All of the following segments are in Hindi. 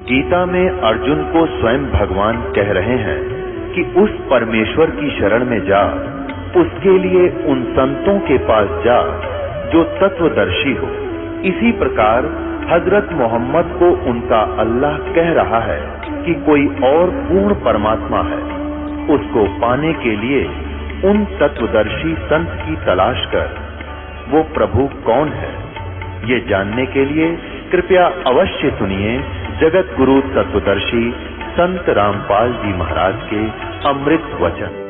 गीता में अर्जुन को स्वयं भगवान कह रहे हैं कि उस परमेश्वर की शरण में जा, उसके लिए उन संतों के पास जा जो तत्वदर्शी हो। इसी प्रकार हजरत मोहम्मद को उनका अल्लाह कह रहा है कि कोई और पूर्ण परमात्मा है। उसको पाने के लिए उन तत्वदर्शी संत की तलाश कर। वो प्रभु कौन है, ये जानने के लिए कृपया अवश्य सुनिए जगत गुरु तत्वदर्शी संत रामपाल जी महाराज के अमृत वचन।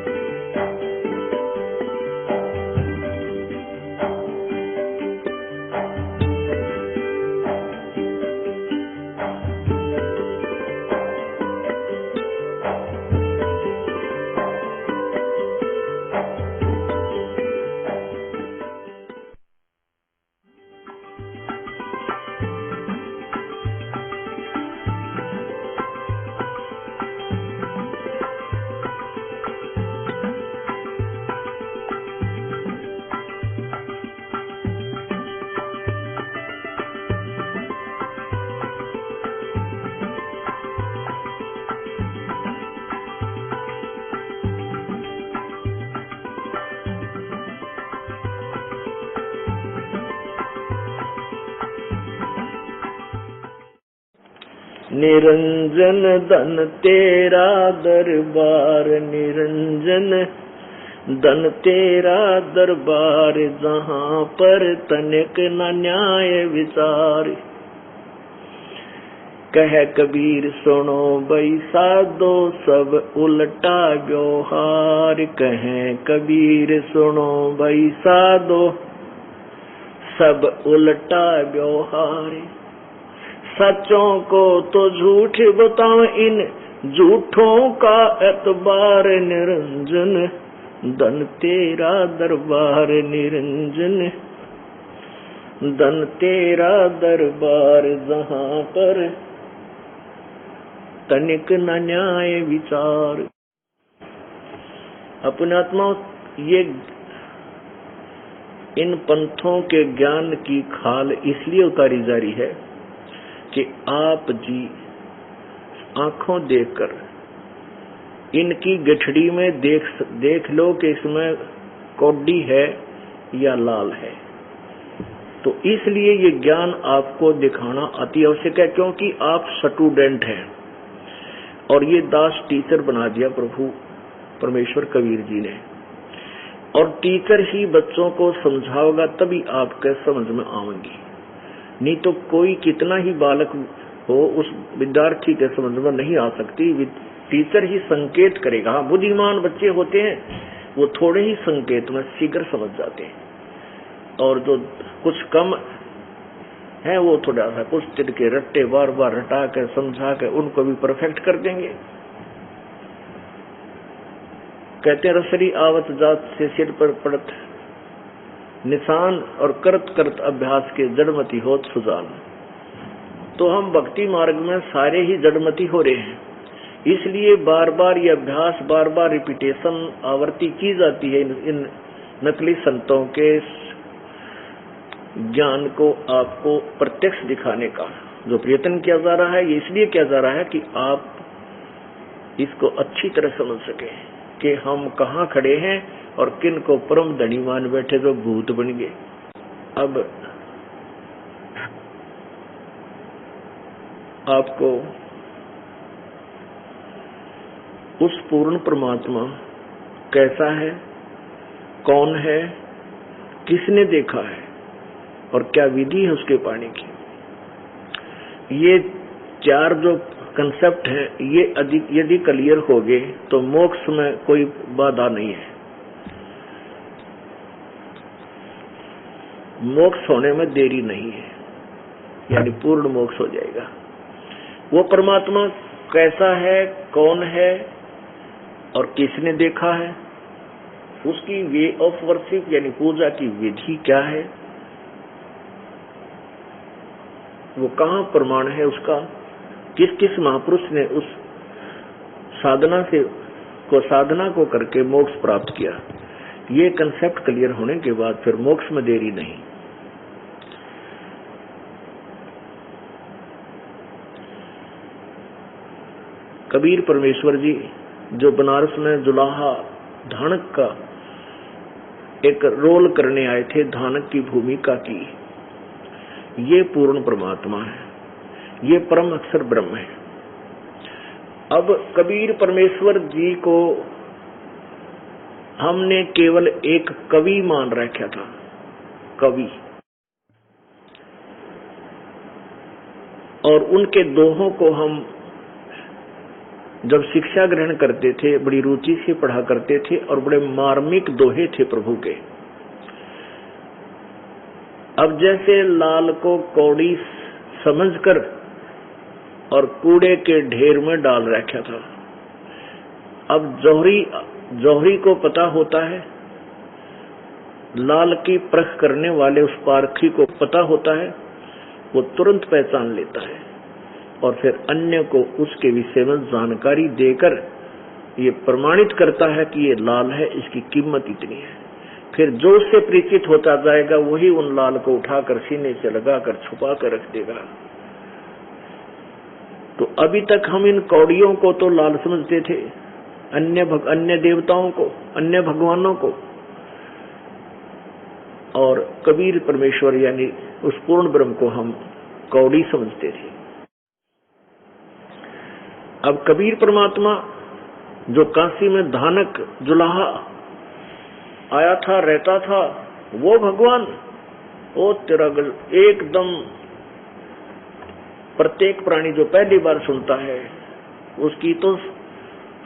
निरंजन धन तेरा दरबार, निरंजन धन तेरा दरबार, जहाँ पर तनिक न न्याय विचार। कह कबीर सुनो भई साधो सब उल्टा व्यवहार, कह कबीर सुनो भई साधो सब उल्टा व्यवहार। सच्चों को तो झूठ बताओ, इन झूठों का एतबार, निरंजन धन तेरा दरबार, निरंजन धन तेरा दरबार, जहाँ पर तनिक न न्याय विचार। अपने आत्मा ये इन पंथों के ज्ञान की खाल इसलिए उतारी जा रही है कि आप जी आंखों देखकर इनकी गठड़ी में देख लो कि इसमें कौडी है या लाल है। तो इसलिए ये ज्ञान आपको दिखाना अति आवश्यक है, क्योंकि आप स्टूडेंट हैं और ये दास टीचर बना दिया प्रभु परमेश्वर कबीर जी ने। और टीचर ही बच्चों को समझाओगा तभी आपके समझ में आएंगी, नहीं तो कोई कितना ही बालक हो उस विद्यार्थी के समझ में नहीं आ सकती। टीचर ही संकेत करेगा। हाँ, बुद्धिमान बच्चे होते हैं वो थोड़े ही संकेत में शीघ्र समझ जाते हैं, और जो कुछ कम है वो थोड़ा सा कुछ दिन के रट्टे बार बार रटा कर समझा कर उनको भी परफेक्ट कर देंगे। कहते हैं रसरी आवत जात से सिर पर पड़त निशान, और करत करत अभ्यास के जड़मती होत सुजान। तो हम भक्ति मार्ग में सारे ही जड़मती हो रहे हैं, इसलिए बार बार ये अभ्यास, बार बार रिपीटेशन आवृत्ति की जाती है इन नकली संतों के ज्ञान को आपको प्रत्यक्ष दिखाने का। जो प्रयत्न किया जा रहा है ये इसलिए किया जा रहा है कि आप इसको अच्छी तरह समझ सके कि हम कहाँ खड़े हैं और किन को परम धनी मान बैठे जो भूत बन गए। अब आपको उस पूर्ण परमात्मा कैसा है, कौन है, किसने देखा है और क्या विधि है उसके पाने की, ये चार जो कंसेप्ट है ये यदि क्लियर हो गए तो मोक्ष में कोई बाधा नहीं है। मोक्ष होने में देरी नहीं है, यानी पूर्ण मोक्ष हो जाएगा। वो परमात्मा कैसा है, कौन है और किसने देखा है, उसकी वे ऑफ वर्शिप यानी पूजा की विधि क्या है, वो कहाँ प्रमाण है उसका, किस किस महापुरुष ने उस साधना को करके मोक्ष प्राप्त किया। ये कंसेप्ट क्लियर होने के बाद फिर मोक्ष में देरी नहीं। कबीर परमेश्वर जी जो बनारस में जुलाहा धानक का एक रोल करने आए थे, धानक की भूमिका की, ये पूर्ण परमात्मा है, ये परम अक्षर ब्रह्म है। अब कबीर परमेश्वर जी को हमने केवल एक कवि मान रखा था, कवि, और उनके दोहों को हम जब शिक्षा ग्रहण करते थे बड़ी रुचि से पढ़ा करते थे और बड़े मार्मिक दोहे थे प्रभु के। अब जैसे लाल को कौड़ी समझकर और कूड़े के ढेर में डाल रखा था, अब जौहरी को पता होता है, लाल की परख करने वाले उस पारखी को पता होता है, वो तुरंत पहचान लेता है और फिर अन्य को उसके विषय में जानकारी देकर ये प्रमाणित करता है कि ये लाल है, इसकी कीमत इतनी है। फिर जो उससे परिचित होता जाएगा वही उन लाल को उठाकर सीने से लगाकर छुपा कर रख देगा। तो अभी तक हम इन कौड़ियों को तो लाल समझते थे, अन्य देवताओं को, अन्य भगवानों को, और कबीर परमेश्वर यानी उस पूर्ण ब्रह्म को हम कौड़ी समझते थे। अब कबीर परमात्मा जो काशी में धानक जुलाहा आया था, रहता था, वो भगवान, वो तेरा एकदम प्रत्येक प्राणी जो पहली बार सुनता है उसकी तो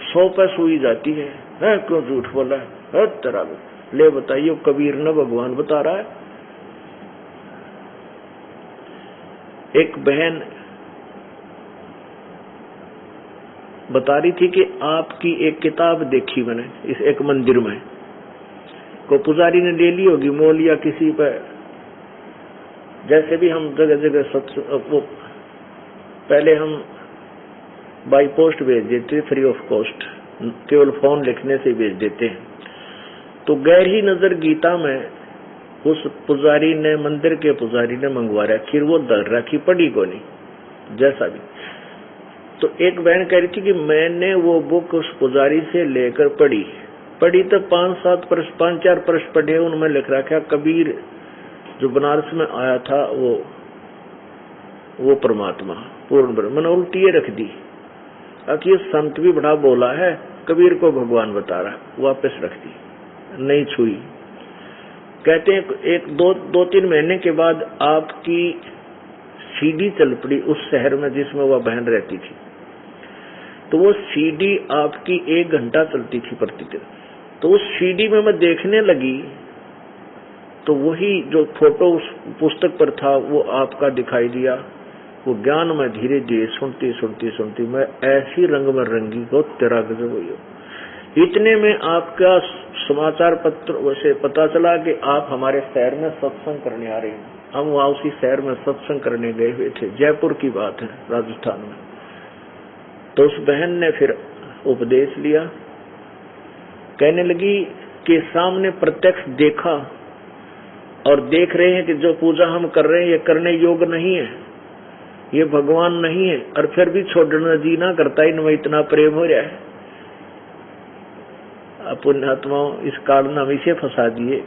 100 पे सुई जाती है, क्यों झूठ बोला है तेरा, ले बताइए कबीर न भगवान बता रहा है। एक बहन बता रही थी कि आपकी एक किताब देखी मैंने इस एक मंदिर में, को पुजारी ने ले ली होगी मोल या किसी पे, जैसे भी हम जगह जगह वो पहले हम बाई पोस्ट भेज देते, फ्री ऑफ कॉस्ट, केवल फोन लिखने से भेज देते हैं। तो गहरी नजर गीता में उस पुजारी ने, मंदिर के पुजारी ने मंगवा रखी, वो दर रखी, पढ़ी को नहीं, जैसा भी। तो एक बहन कह रही थी कि मैंने वो बुक उस पुजारी से लेकर पढ़ी तो 5-4 प्रश्न पढ़े, उनमें लिख रखा कबीर जो बनारस में आया था वो परमात्मा पूर्ण ब्रह्म। मैंने उल्टी रख दी, ये संत भी बड़ा बोला है, कबीर को भगवान बता रहा, वापस रख दी, नहीं छुई। कहते हैं 2-3 महीने के बाद आपकी सीडी चल पड़ी उस शहर में जिसमें वह बहन रहती थी, तो वो सीडी आपकी 1 घंटा चलती थी प्रतिदिन। तो उस सीडी में मैं देखने लगी तो वही जो फोटो उस पुस्तक पर था वो आपका दिखाई दिया। वो ज्ञान में धीरे धीरे सुनती मैं ऐसी रंग में रंगी को तेरा गजब हुई। इतने में आपका समाचार पत्र वैसे पता चला कि आप हमारे शहर में सत्संग करने आ रहे हैं। हम वहाँ उसी शहर में सत्संग करने गए हुए थे, जयपुर की बात है, राजस्थान में। तो उस बहन ने फिर उपदेश लिया, कहने लगी कि सामने प्रत्यक्ष देखा और देख रहे हैं कि जो पूजा हम कर रहे हैं ये करने योग्य नहीं है, ये भगवान नहीं है, और फिर भी छोड़ना जी ना करता, इनमें इतना प्रेम हो रहा है। पुण्यात्माओं, इस कारण हम इसे फंसा दिए।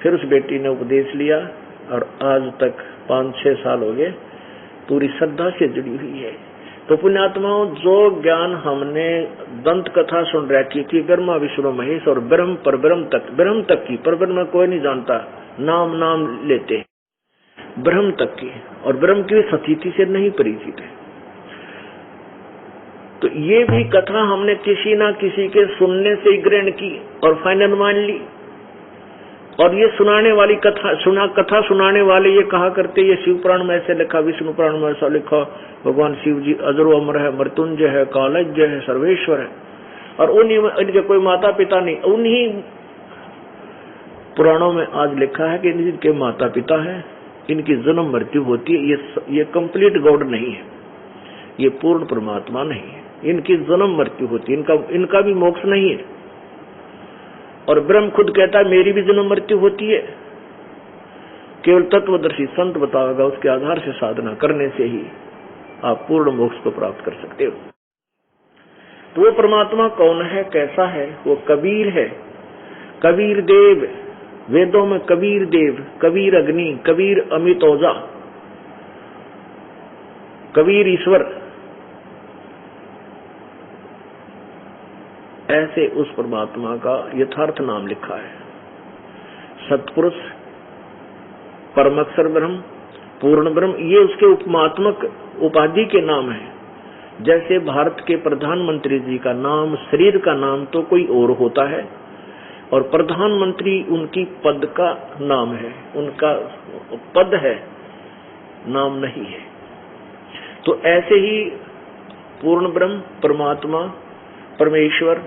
फिर उस बेटी ने उपदेश लिया और आज तक 5-6 साल हो गए, पूरी श्रद्धा से जुड़ी हुई है। तो पुण्यात्माओं, जो ज्ञान हमने दंत कथा सुन रखी थी, ब्रह्मा विष्णु महेश और ब्रह्म पर ब्रह्म तक की, पर ब्रह्म कोई नहीं जानता, नाम लेते हैं, ब्रह्म तक की, और ब्रह्म की सतीति से नहीं परिचित है। तो ये भी कथा हमने किसी ना किसी के सुनने से ही ग्रहण की और फाइनल मान ली। और ये सुनाने वाली कथा सुनाने वाले ये कहा करते, ये शिव पुराण में ऐसे लिखा, विष्णु पुराण में ऐसा लिखा, भगवान शिव जी अजरो अमर है, मृत्युंजय है, कालज्ञ है, सर्वेश्वर है, और उन्हीं में इनके कोई माता पिता नहीं। उन्हीं पुराणों में आज लिखा है कि इनके माता पिता है, इनकी जन्म मृत्यु होती है। ये कंप्लीट गॉड नहीं है, ये पूर्ण परमात्मा नहीं है, इनकी जन्म मृत्यु होती है, इनका भी मोक्ष नहीं है। और ब्रह्म खुद कहता है मेरी भी जन्म मृत्यु होती है। केवल तत्वदर्शी संत बताएगा, उसके आधार से साधना करने से ही आप पूर्ण मोक्ष को प्राप्त कर सकते हो। तो वो परमात्मा कौन है, कैसा है? वो कबीर है, कबीर देव। वेदों में कबीर देव, कबीर अग्नि, कबीर अमित ओजा, कबीर ईश्वर, ऐसे उस परमात्मा का यथार्थ नाम लिखा है। सतपुरुष, परमअक्षर ब्रह्म, पूर्ण ब्रह्म, ये उसके उपमात्मक उपाधि के नाम है। जैसे भारत के प्रधानमंत्री जी का नाम, शरीर का नाम तो कोई और होता है, और प्रधानमंत्री उनकी पद का नाम है, उनका पद है, नाम नहीं है। तो ऐसे ही पूर्ण ब्रह्म, परमात्मा, परमेश्वर,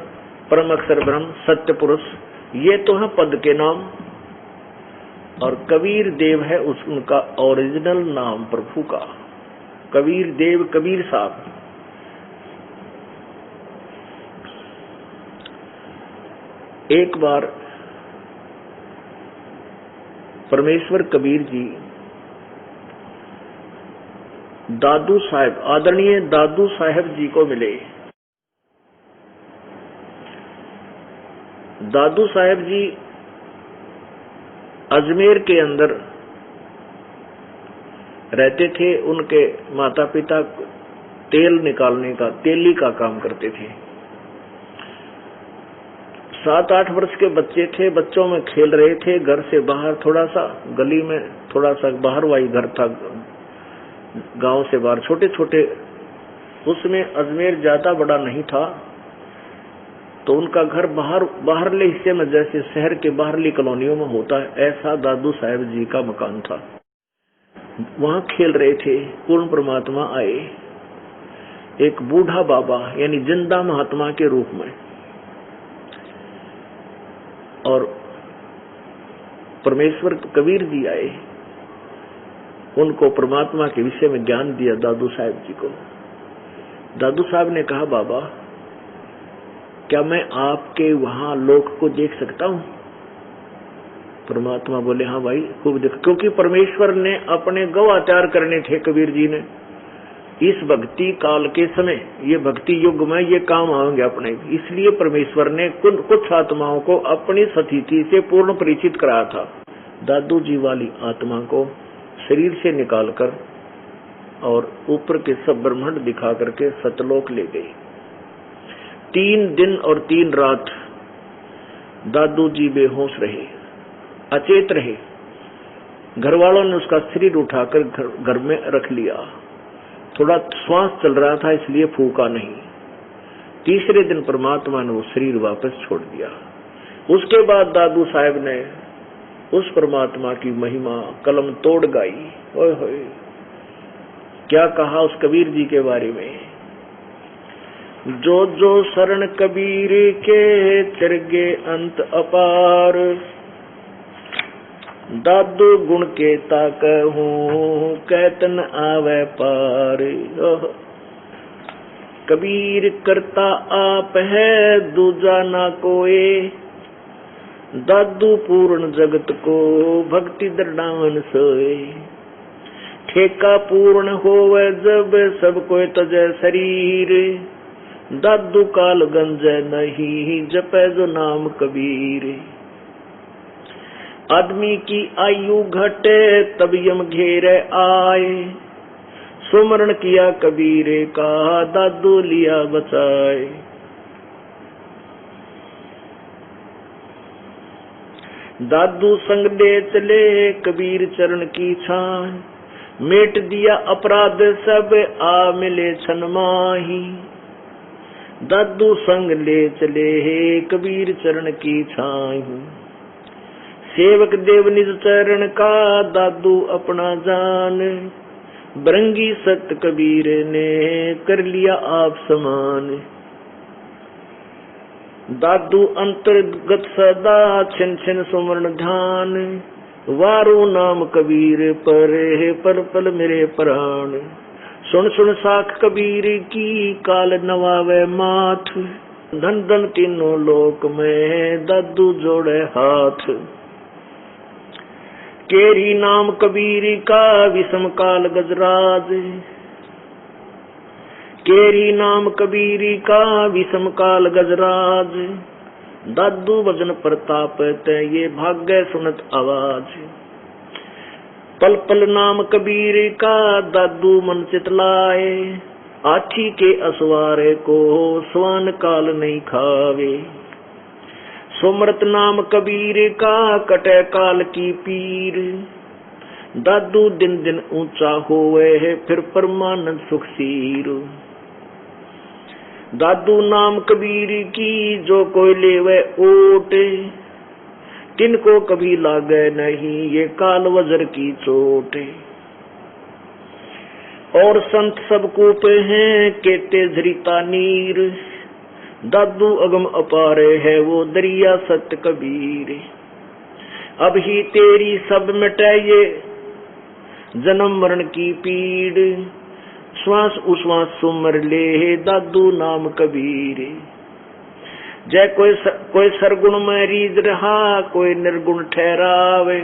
परम अक्षर ब्रह्म, सत्य पुरुष, ये तो है पद के नाम। और कबीर देव है उनका ओरिजिनल नाम प्रभु का, कबीर देव, कबीर साहब। एक बार परमेश्वर कबीर जी दादू साहब, आदरणीय दादू साहब जी को मिले। दादू साहब जी अजमेर के अंदर रहते थे। उनके माता पिता तेल निकालने का, तेली का काम करते थे। 7-8 वर्ष के बच्चे थे, बच्चों में खेल रहे थे। घर से बाहर थोड़ा सा, गली में थोड़ा सा बाहर वाई घर था, गांव से बाहर, छोटे छोटे, उसमें अजमेर ज्यादा बड़ा नहीं था, तो उनका घर बाहरले हिस्से में, जैसे शहर के बाहरली कॉलोनियों में होता है, ऐसा दादू साहब जी का मकान था। वहां खेल रहे थे। पूर्ण परमात्मा आए, एक बूढ़ा बाबा यानी जिंदा महात्मा के रूप में, और परमेश्वर कबीर जी आए। उनको परमात्मा के विषय में ज्ञान दिया दादू साहब जी को। दादू साहब ने कहा, बाबा क्या मैं आपके वहां लोक को देख सकता हूं? परमात्मा बोले, हाँ भाई खूब देख, क्योंकि परमेश्वर ने अपने गवाह तैयार करने थे कबीर जी ने। इस भक्ति काल के समय, ये भक्ति युग में ये काम आएंगे अपने, इसलिए परमेश्वर ने कुछ आत्माओं को अपनी स्थिति से पूर्ण परिचित कराया था। दादू जी वाली आत्मा को शरीर से निकालकर और ऊपर के सब ब्रह्मांड दिखा करके सतलोक ले गई। 3 दिन और 3 रात दादू जी बेहोश रहे, अचेत रहे। घर वालों ने उसका शरीर उठाकर घर में रख लिया। थोड़ा श्वास चल रहा था इसलिए फूका नहीं। तीसरे दिन परमात्मा ने वो शरीर वापस छोड़ दिया। उसके बाद दादू साहब ने उस परमात्मा की महिमा कलम तोड़ गाई। ओए होए, क्या कहा उस कबीर जी के बारे में। जो जो शरण कबीर के चरगे अंत अपार, दादू गुण के ताकहूं कैतन आवे पार। कबीर करता आप है दूजा ना कोई, दादू पूर्ण जगत को भक्ति दर्डावन सोए। ठेका पूर्ण होवे जब सब कोई तजय शरीर, दादू काल गंजय नहीं जपे जो नाम कबीर। आदमी की आयु घटे तब यम घेरे आए, सुमरण किया कबीर का दादू लिया बचाए। दादू संग ले चले कबीर चरण की छाए, मेट दिया अपराध सब आ मिले छन माही। दादू संग ले चले कबीर चरण की छाई, सेवक देव निज चरण का दादू अपना जान। बरंगी सत कबीर ने कर लिया आप समान। दादू अंतर्गत सदा छिन छिन सुमरण ध्यान, वारू नाम कबीर पर पल पल मेरे प्राण। सुन सुन साख कबीर की काल नवावे माथ, धन धन तीनों लोक में दादू जोड़े हाथ। केरी नाम कबीर का विषम काल गजराज, केरी नाम कबीरी का विषम काल गजराज, दादू वजन प्रताप तय ये भाग्य सुनत आवाज। पल पल नाम कबीर का दादू मन चितलाए, आठी के असवारे को स्वान काल नहीं खावे। सुमरत नाम कबीर का कटे काल की पीर, दादू दिन दिन ऊंचा होवे है फिर परमानंद सुख सीर। दादू नाम कबीर की जो कोई लेवे ओट, किनको कभी लागे नहीं ये काल वजर की चोट। और संत सब कूप हैं केते झरिता नीर, दादू अगम अपारे है वो दरिया सत्य कबीर। अब ही तेरी सब मिटे ये जन्म मरण की पीड़, श्वास उश्वास सुमर ले दादू नाम कबीर। जय कोई सरगुण में रीझ रहा कोई निर्गुण ठहरावे,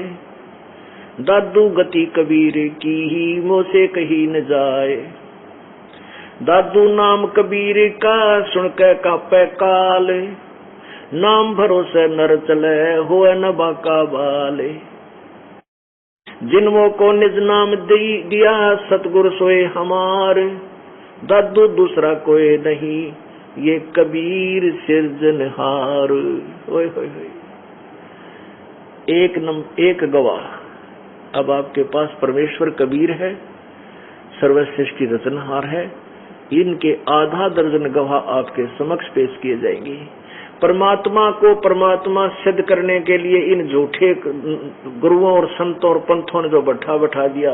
दादू गति कबीर की ही मुँह से कही न जाए। दादू नाम कबीर का सुन के कापे काल, नाम भरोसे नर चले होए न बाका बाले। जिनमो को निज नाम दिया सतगुरु सोए हमार, दादू दूसरा कोई नहीं ये कबीर सिरजनहार। ओए होए होए। एक गवाह अब आपके पास परमेश्वर कबीर है, सर्वश्रेष्ठ रचनहार है। इनके आधा दर्जन गवाह आपके समक्ष पेश किए जाएंगे। परमात्मा को परमात्मा सिद्ध करने के लिए इन झूठे गुरुओं और संतों और पंथों ने जो बैठा दिया,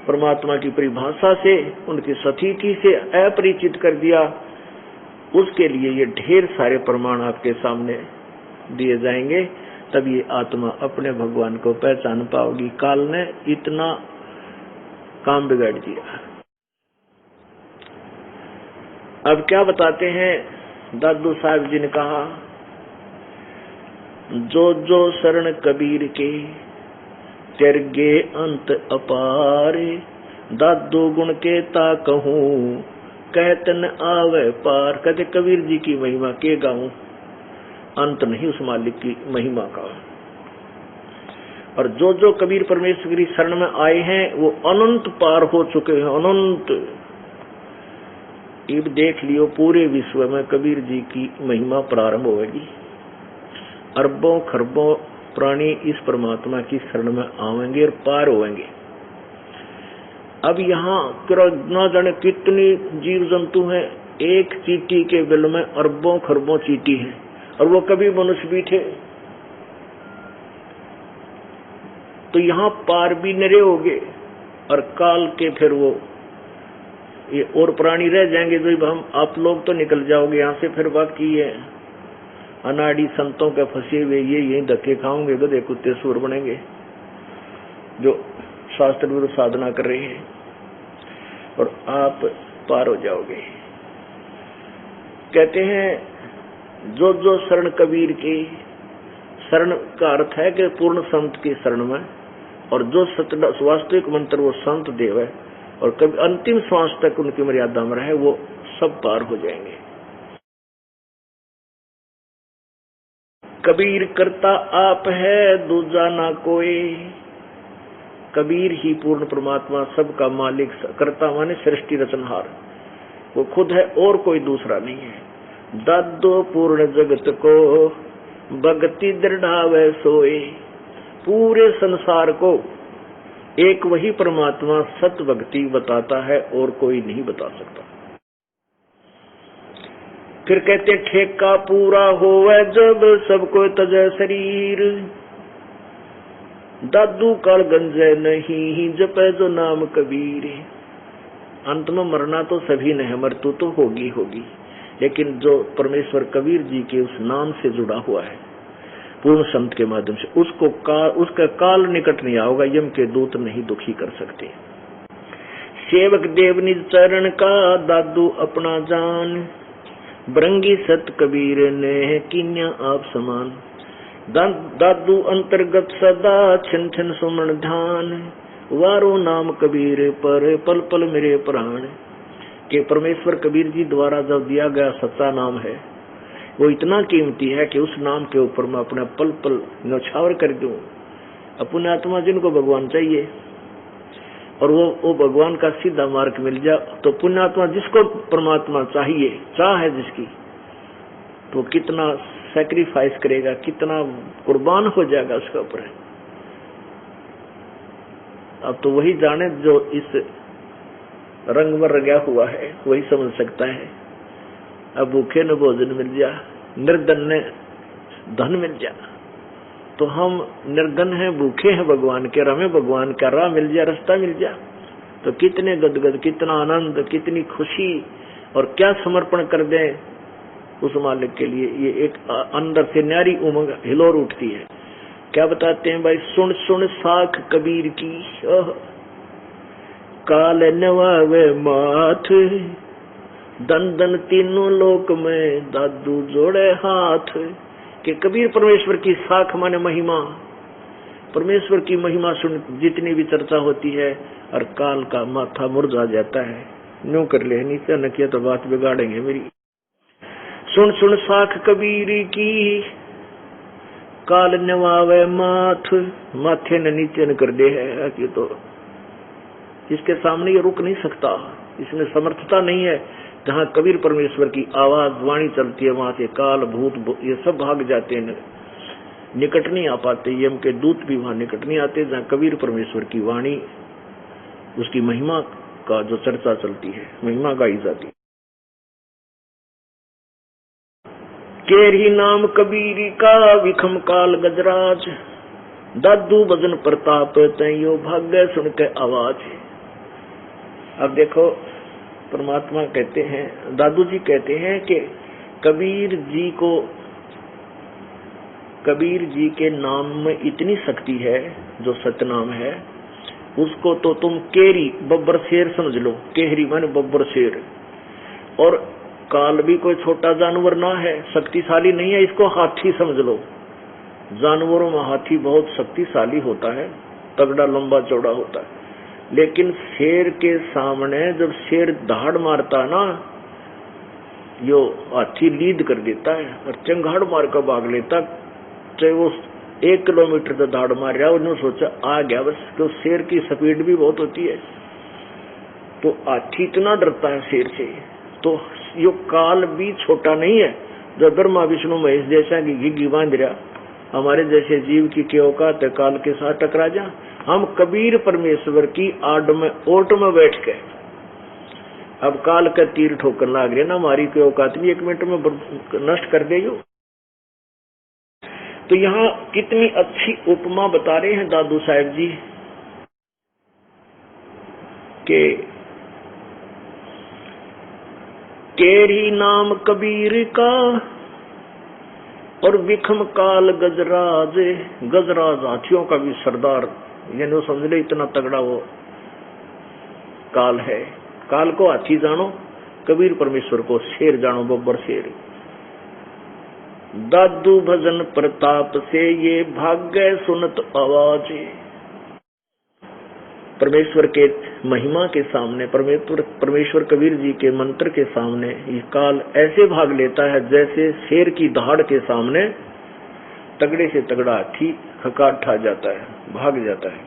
परमात्मा की परिभाषा से उनकी सतीथि से अपरिचित कर दिया, उसके लिए ये ढेर सारे प्रमाण आपके सामने दिए जाएंगे। तब ये आत्मा अपने भगवान को पहचान पाओगी। काल ने इतना काम बिगाड़ दिया। अब क्या बताते हैं दादू साहब जी ने कहा, जो जो शरण कबीर के तिरगे अंत अपारे, दादू गुण के ता कहूँ कहतन आवे पार। कहते कबीर जी की महिमा के गाऊं, अंत नहीं उस मालिक की महिमा का। और जो जो कबीर परमेश्वर की शरण में आए हैं वो अनंत पार हो चुके हैं, अनंत। अब देख लियो पूरे विश्व में कबीर जी की महिमा प्रारंभ होगी। अरबों खरबों प्राणी इस परमात्मा की शरण में आवेंगे और पार होंगे। अब यहाँ न जाने कितनी जीव जंतु हैं, एक चींटी के बिल में अरबों खरबों चींटी हैं, और वो कभी मनुष्य भी थे। तो यहाँ पार भी नरे होंगे और काल के फिर वो ये और प्राणी रह जाएंगे। जो हम आप लोग तो निकल जाओगे यहाँ से, फिर बाकी ये अनाड़ी संतों के फंसे हुए ये यही धक्के खाओगे, गधे कुत्ते सूर बनेंगे जो शास्त्र विरुद्ध साधना कर रहे हैं, और आप पार हो जाओगे। कहते हैं जो जो शरण कबीर की, शरण का अर्थ है कि पूर्ण संत की शरण में, और जो वास्तविक मंत्र वो संत देव है, और कभी अंतिम श्वास तक उनकी मर्यादा में रहे, वो सब पार हो जाएंगे। कबीर करता आप है दूजा ना कोई, कबीर ही पूर्ण परमात्मा सबका मालिक, करता माने सृष्टि रचनहार, वो खुद है और कोई दूसरा नहीं है। दादो पूर्ण जगत को भक्ति दृढ़ावे सोए, पूरे संसार को एक वही परमात्मा सत भक्ति बताता है और कोई नहीं बता सकता। फिर कहते ठेका पूरा होवे जब सबको तजे शरीर, दादू काल गंजे नहीं जपे जो नाम कबीर। अंत में मरना तो सभी ने है, मृत्यु तो होगी होगी, लेकिन जो परमेश्वर कबीर जी के उस नाम से जुड़ा हुआ है पूर्ण संत के माध्यम से, उसका काल निकट नहीं आओगा, यम के दूत नहीं दुखी कर सकते। सेवक देव निज चरण का दादू अपना जान, बरंगी सत कबीर ने कीन्या आप समान। दादू अंतर्गत सदा छिन छिन सुमन ध्यान, वारो नाम कबीर पर पल पल मेरे प्राण। कि परमेश्वर कबीर जी द्वारा जो दिया गया सच्चा नाम है वो इतना कीमती है कि उस नाम के ऊपर मैं अपना पल पल न्यौछावर कर दूं। अपने आत्मा जिनको भगवान चाहिए और वो भगवान का सीधा मार्ग मिल जाए, तो पुण्यात्मा जिसको परमात्मा चाहिए, चाह है जिसकी, तो कितना सैक्रिफाइस करेगा, कितना कुर्बान हो जाएगा उसके ऊपर। अब तो वही जाने जो इस रंग में रंगा हुआ है, वही समझ सकता है। अब भूखे न भोजन मिल जा, निर्धन ने धन मिल जा, तो हम निर्धन हैं, भूखे हैं भगवान के, हमें भगवान का राह मिल जा, रास्ता मिल जा, तो कितने गदगद, कितना आनंद, कितनी खुशी और क्या समर्पण कर दें उस मालिक के लिए। ये एक अंदर से न्यारी उमंग हिलोर उठती है। क्या बताते हैं भाई, सुन सुन साख कबीर की, काल नवावे माथ, दन दन तीनों लोक में दादू जोड़े हाथ। कि कबीर परमेश्वर की साख माने महिमा, परमेश्वर की महिमा सुन जितनी भी चर्चा होती है और काल का माथा मुरझा जाता है। न्यू कर ले, नीचे न किया तो बात बिगाड़ेंगे मेरी। सुन सुन साख कबीर की, काल नवावे माथ, माथे ने नीचे न कर दे है कि तो इसके सामने ये रुक नहीं सकता, इसमें समर्थता नहीं है। जहाँ कबीर परमेश्वर की आवाज वाणी चलती है, वहां से काल भूत ये सब भाग जाते हैं, निकट नहीं आ पाते। यम के दूत भी वहां निकट नहीं आते। जहाँ कबीर परमेश्वर की वाणी, उसकी महिमा का जो चर्चा चलती है, महिमा गाई जाती है। केरी नाम कबीरी का विखम काल गजराज, दादू भजन प्रताप तैयो भाग्य सुन के आवाज। अब देखो, परमात्मा कहते हैं, दादू जी कहते हैं कि कबीर जी के नाम में इतनी शक्ति है, जो सतनाम है, उसको तो तुम केरी बब्बर शेर समझ लो। केहरी माने बब्बर शेर। और काल भी कोई छोटा जानवर ना है, शक्तिशाली नहीं है, इसको हाथी समझ लो। जानवरों में हाथी बहुत शक्तिशाली होता है, तगड़ा लंबा चौड़ा होता है, लेकिन शेर के सामने जब शेर दहाड़ मारता ना, यो हाथी लीड कर देता है और चंगाड़ मार कर भाग लेता। चाहे वो 1 किलोमीटर से दहाड़ मार रहा है, उन्होंने सोचा आ गया बस। तो शेर की स्पीड भी बहुत होती है, तो हाथी इतना डरता है शेर से। तो यो काल भी छोटा नहीं है, जो ब्रह्मा विष्णु महेश जैसा घी बांध रहा, हमारे जैसे जीव की क्या औकात है काल के साथ टकरा जा। हम कबीर परमेश्वर की आड़ में ओट में बैठ के अब काल का तीर ठोकर लाग रहे ना, हमारी कोई औकात भी 1 मिनट में नष्ट कर दे। तो यहाँ कितनी अच्छी उपमा बता रहे हैं दादू साहब जी के केरी नाम कबीर का और विखम काल गजराज। गजराज हाथियों का भी सरदार, यानी समझ ले इतना तगड़ा वो काल है। काल को हाथी जानो, कबीर परमेश्वर को शेर जानो, बब्बर शेर। दादू भजन प्रताप से ये भाग्य सुनत आवाज। परमेश्वर के महिमा के सामने, परमेश्वर कबीर जी के मंत्र के सामने ये काल ऐसे भाग लेता है जैसे शेर की दहाड़ के सामने तगड़े से तगड़ा हाथी हकार ठा जाता है, भाग जाता है।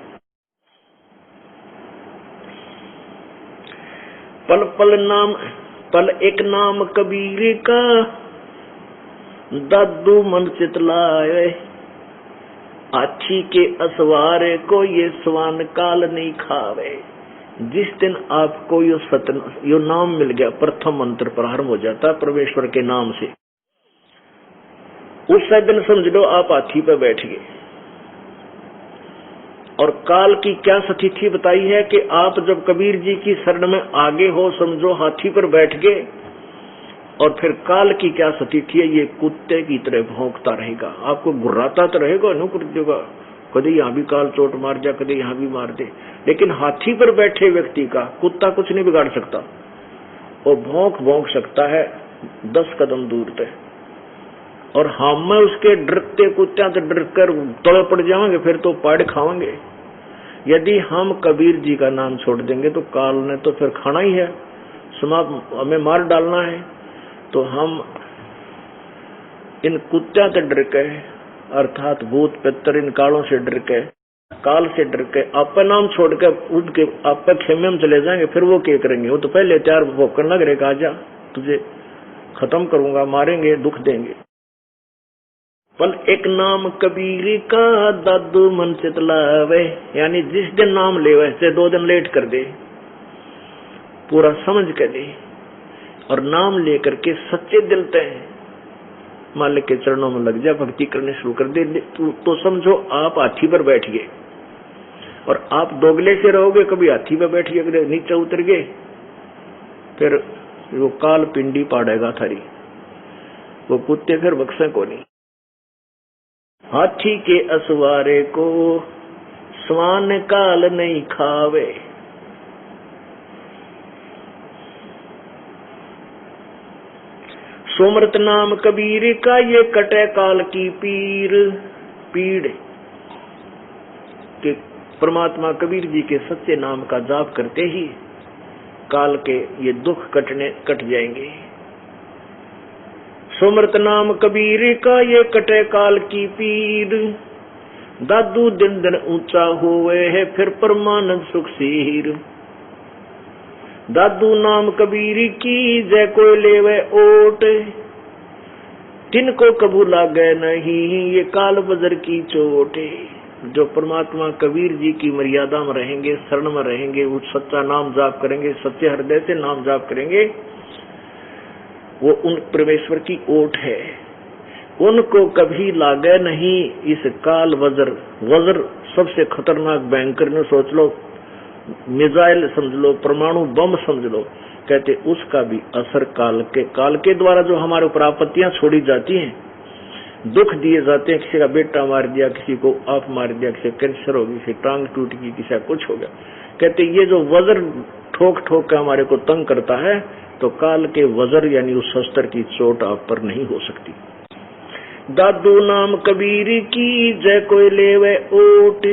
पल एक नाम कबीर का, दादू मन चितलाए। हाथी के असवारे को ये स्वान काल नहीं खावे। जिस दिन आपको यो नाम मिल गया, प्रथम मंत्र प्रारंभ हो जाता है परमेश्वर के नाम से, उस दिन समझ लो आप हाथी पर बैठ गए। और काल की क्या स्थिति बताई है कि आप जब कबीर जी की शरण में आगे हो, समझो हाथी पर बैठ गए। और फिर काल की क्या स्थिति है, ये कुत्ते की तरह भौंकता रहेगा, आपको गुर्राता तो रहेगा, नु कर देगा, कभी यहाँ भी काल चोट मार जा, कभी यहाँ भी मार दे। लेकिन हाथी पर बैठे व्यक्ति का कुत्ता कुछ नहीं बिगाड़ सकता, वो भौंक सकता है 10 कदम दूर तक। और हम उसके डरते कुत्ते से डर कर तड़े पड़ जाएंगे, फिर तो पाड़ खाएंगे। यदि हम कबीर जी का नाम छोड़ देंगे तो काल ने तो फिर खाना ही है। समाप्त, हमें मार डालना है, तो हम इन कुत्त्या से डर के, अर्थात भूत पितर इन कालों से डर के, काल से डर के आपका नाम छोड़ के उठ के आपका खेमे में चले जाएंगे। फिर वो क्या करेंगे? वो तो पहले तैयार भोग करना करेगा, आजा तुझे खत्म करूंगा, मारेंगे, दुख देंगे। पल एक नाम कबीर का दादू मन चितलावे, यानी जिस दिन नाम ले वैसे 2 दिन लेट कर दे, पूरा समझ कर दे और नाम लेकर के सच्चे दिल से मालिक के चरणों में लग जा, भक्ति करने शुरू कर दे। तो समझो आप हाथी पर बैठ गए और आप दोगले से रहोगे, कभी हाथी पर बैठ गए, कभी नीचे उतर गए, फिर वो काल पिंडी पाड़ेगा थारी, वो कुत्ते फिर बक्से को नहीं। हाथी के असवारे को स्वान काल नहीं खावे, सोमृत नाम कबीर का ये कटे काल की पीड़ के परमात्मा कबीर जी के सच्चे नाम का जाप करते ही काल के ये दुख कट जाएंगे। सोमृत नाम कबीर का ये कटे काल की पीड़, दादू दिन दिन ऊंचा हुए है फिर परमानंद सुख सीर। दादू नाम कबीर की जय कोई लेवे ओट, तिनको कबू लागे नहीं ये काल बजर की चोट। जो परमात्मा कबीर जी की मर्यादा में रहेंगे, शरण में रहेंगे, वो सच्चा नाम जाप करेंगे, सच्चे हृदय से नाम जाप करेंगे, वो उन परमेश्वर की ओट है, उनको कभी लागे नहीं इस काल वज्र। वज्र सबसे खतरनाक भयंकर ने सोच लो, मिसाइल समझ लो, परमाणु बम समझ लो, कहते उसका भी असर काल के द्वारा जो हमारे ऊपर आपत्तियां छोड़ी जाती हैं, दुख दिए जाते हैं, किसी का बेटा मार दिया, किसी को आप मार दिया, किसी कैंसर हो गई, किसी टांग टूट गई, किसी का कुछ हो गया, कहते ये जो वज्र ठोक ठोक के हमारे को तंग करता है, तो काल के वज्र यानी उस शस्त्र की चोट आप पर नहीं हो सकती। दादू नाम कबीर की जय कोई लेवे ओट,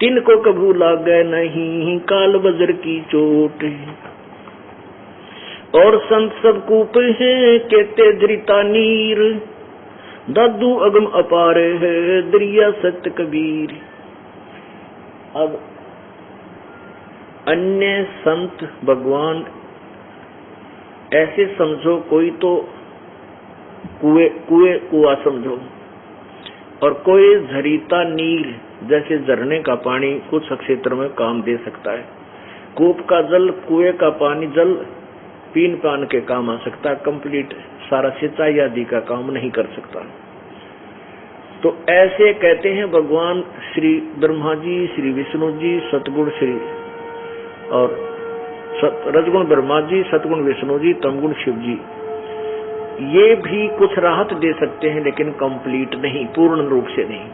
तिनको कभू लागे नहीं काल वज्र की चोट। और संत सब कूप है कहते दरिता नीर, दादू अगम अपार है दरिया सत्य कबीर। अब अन्य संत भगवान ऐसे समझो, कोई तो कुआ समझो, और कोई झरीता नीर जैसे झरने का पानी कुछ क्षेत्र में काम दे सकता है। कूप का जल, कुएं का पानी जल पीन पान के काम आ सकता है, कंप्लीट सारा सिंचाई आदि का काम नहीं कर सकता। तो ऐसे कहते हैं भगवान श्री ब्रह्मा जी, श्री विष्णु जी, सतगुण श्री और रजगुण ब्रह्मा जी, सतगुण विष्णु जी, तमगुण शिव जी, ये भी कुछ राहत दे सकते हैं, लेकिन कंप्लीट नहीं, पूर्ण रूप से नहीं।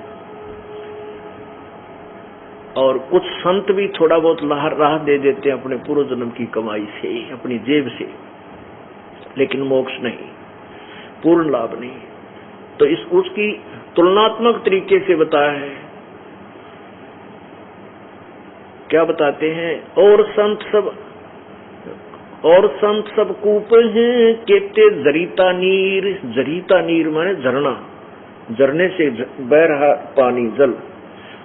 और कुछ संत भी थोड़ा बहुत राहत दे देते हैं अपने पूर्व जन्म की कमाई से, अपनी जेब से, लेकिन मोक्ष नहीं, पूर्ण लाभ नहीं। तो इस उसकी तुलनात्मक तरीके से बताया है। क्या बताते हैं? और संत सब कूप हैं कहते जरीता नीर माने झरना, झरने से बह रहा पानी जल।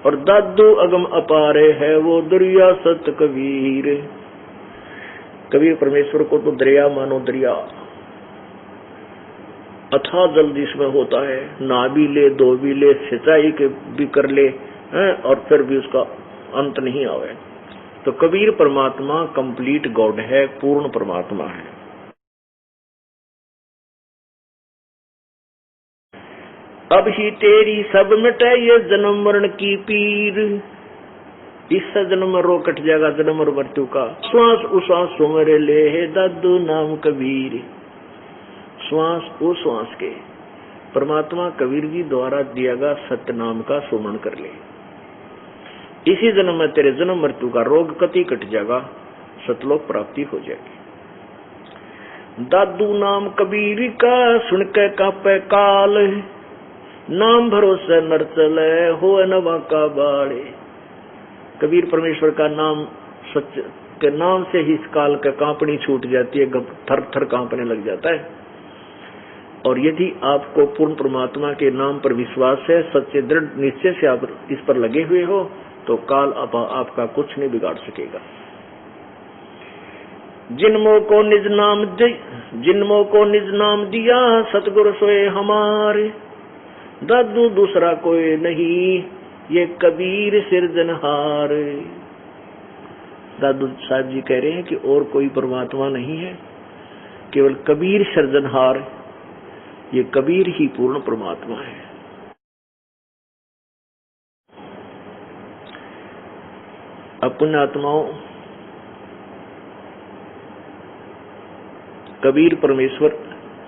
और दादू अगम अपारे है वो दरिया सत कबीर। कबीर परमेश्वर को तो दरिया मानो, दरिया अथाह जल जिसमें होता है, ना भी ले, दो भी ले, सिंचाई के भी कर ले, और फिर भी उसका अंत नहीं आवे। तो कबीर परमात्मा कंप्लीट गॉड है, पूर्ण परमात्मा है। अब ही तेरी सब मिटे ये जन्म मरण की पीर, इस जन्म में रो कट जाएगा जन्म और मृत्यु का। श्वास उश्वास सुमरे ले है दादू नाम कबीर। श्वास उश्वास के परमात्मा कबीर जी द्वारा दिया गया सत्य नाम का सुमरण कर ले। इसी जन्म में तेरे जन्म मृत्यु का रोग कति कट जाएगा, सतलोक प्राप्ति हो जाएगी। दादू नाम कबीर का सुन के कापे काल, नाम भरोसे नर चले हो नवा का बाड़े। कबीर परमेश्वर का नाम सच के नाम से ही इस काल का कांपनी छूट जाती है, थर थर कांपने लग जाता है। और यदि आपको पूर्ण परमात्मा के नाम पर विश्वास है, सच्चे दृढ़ निश्चय से आप इस पर लगे हुए हो, तो काल आपका कुछ नहीं बिगाड़ सकेगा। जिनमो को निज नाम दिया, सतगुरु सोए हमारे, दादू दूसरा कोई नहीं, ये कबीर सिरजनहार। दादू साहब जी कह रहे हैं कि और कोई परमात्मा नहीं है, केवल कबीर सिरजनहार, ये कबीर ही पूर्ण परमात्मा है। अपने आत्माओं, कबीर परमेश्वर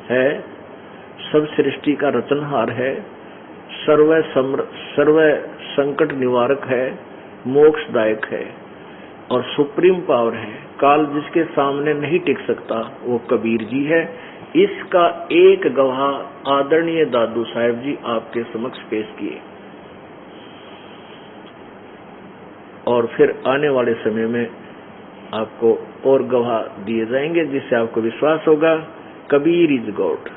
है, सब सृष्टि का रचनहार है, सर्व संकट निवारक है, मोक्षदायक है और सुप्रीम पावर है। काल जिसके सामने नहीं टिक सकता वो कबीर जी है। इसका एक गवाह आदरणीय दादू साहब जी आपके समक्ष पेश किए, और फिर आने वाले समय में आपको और गवाह दिए जाएंगे, जिससे आपको विश्वास होगा कबीर इज गॉड,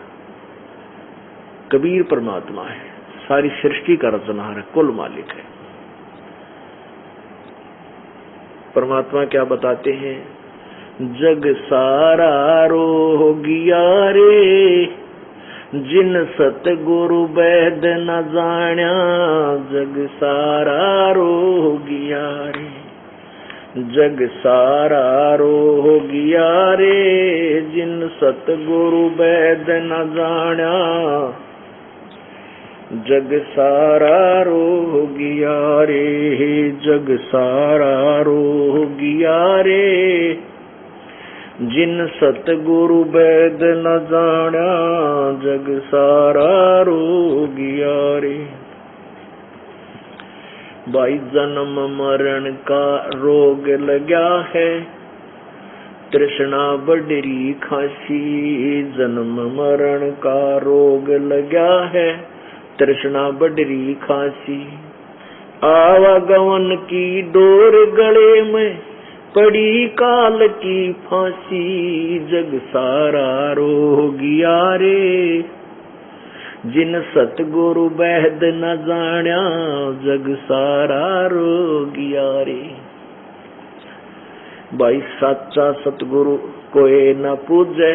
कबीर परमात्मा है, सारी सृष्टि का रचनहार है, कुल मालिक है। परमात्मा क्या बताते हैं? जग सारा रोगिया रे, जिन सतगुरु वैद न जाण्या, जग सारा रोगिया रे, जग सारा रोगिया रे, जिन सतगुरु वैद न जाण्या, जग सारा रोगिया रे, जग सारा रोगिया रे, जिन सतगुरु वैद न जाण्या, जग सारा रोगिया रे। भाई जन्म मरण का रोग लगा है, तृष्णा बडरी खांसी, जन्म मरण का रोग लगा है, तृष्णा बडरी खांसी। आवागमन की डोर गले में पड़ी काल की फांसी, जग सारा रोगिया रे, जिन सतगुरु वैद न जाण्या, जग सारा रोगिया रे। भाई साचा सतगुरु कोई न पूजे,